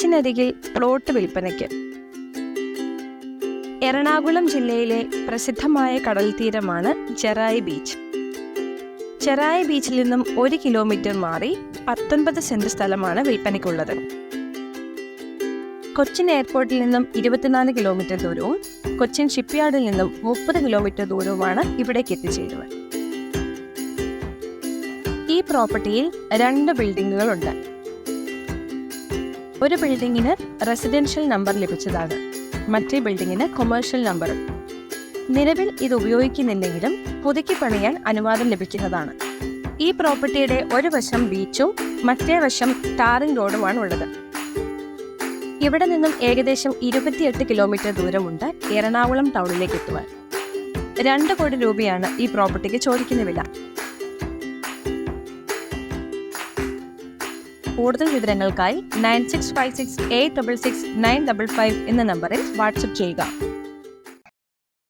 ബീച്ചിനരികിൽ plot വിൽപ്പനയ്ക്ക്. എറണാകുളം ജില്ലയിലെ പ്രസിദ്ധമായ കടൽ തീരമാണ് ചെറായി ബീച്ച്. ചെറായി ബീച്ചിൽ നിന്നും 1 കിലോമീറ്റർ മാറി 19 സെന്റ് സ്ഥലമാണ് വിൽപ്പനയ്ക്കുള്ളത്. കൊച്ചിൻ എയർപോർട്ടിൽ നിന്നും 24 കിലോമീറ്റർ ദൂരവും കൊച്ചിൻ ഷിപ്പ്യാർഡിൽ നിന്നും 30 കിലോമീറ്റർ ദൂരവുമാണ് ഇവിടേക്ക് എത്തിച്ചേരുന്നത്. ഈ പ്രോപ്പർട്ടിയിൽ 2 ബിൽഡിങ്ങുകളുണ്ട്. ഒരു ബിൽഡിങ്ങിന് റെസിഡൻഷ്യൽ നമ്പർ ലഭിച്ചതാണ്, മറ്റേ ബിൽഡിങ്ങിന് കൊമേഴ്ഷ്യൽ നമ്പറും. നിലവിൽ ഇത് ഉപയോഗിക്കുന്നില്ലെങ്കിലും പുതുക്കി പണിയാൻ അനുവാദം ലഭിക്കുന്നതാണ്. ഈ പ്രോപ്പർട്ടിയുടെ ഒരു വശം ബീച്ചും മറ്റേ വശം ടാറിംഗ് റോഡുമാണ് ഉള്ളത്. ഇവിടെ നിന്നും ഏകദേശം 28 കിലോമീറ്റർ ദൂരമുണ്ട് എറണാകുളം ടൗണിലേക്ക് എത്തുവാൻ. 2 കോടി രൂപയാണ് ഈ പ്രോപ്പർട്ടിക്ക് ചോദിക്കുന്ന വില. കൂടുതൽ വിവരങ്ങൾക്കായി 9656866955 എന്ന നമ്പറിൽ വാട്സപ്പ് ചെയ്യുക.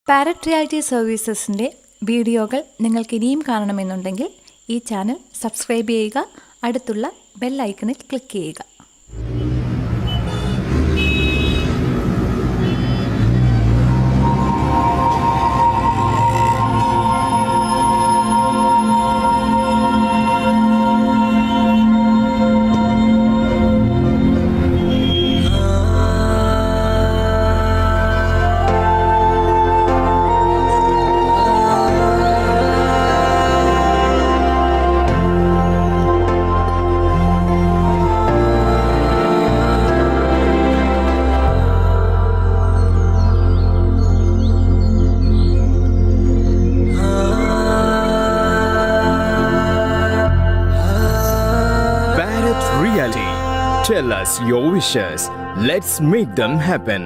പാരറ്റ് റിയാലിറ്റി സർവീസസിൻ്റെ വീഡിയോകൾ നിങ്ങൾക്ക് ഇനിയും കാണണമെന്നുണ്ടെങ്കിൽ ഈ ചാനൽ സബ്സ്ക്രൈബ് ചെയ്യുക, അടുത്തുള്ള ബെൽ ഐക്കണിൽ ക്ലിക്ക് ചെയ്യുക. Tell us your wishes. Let's make them happen.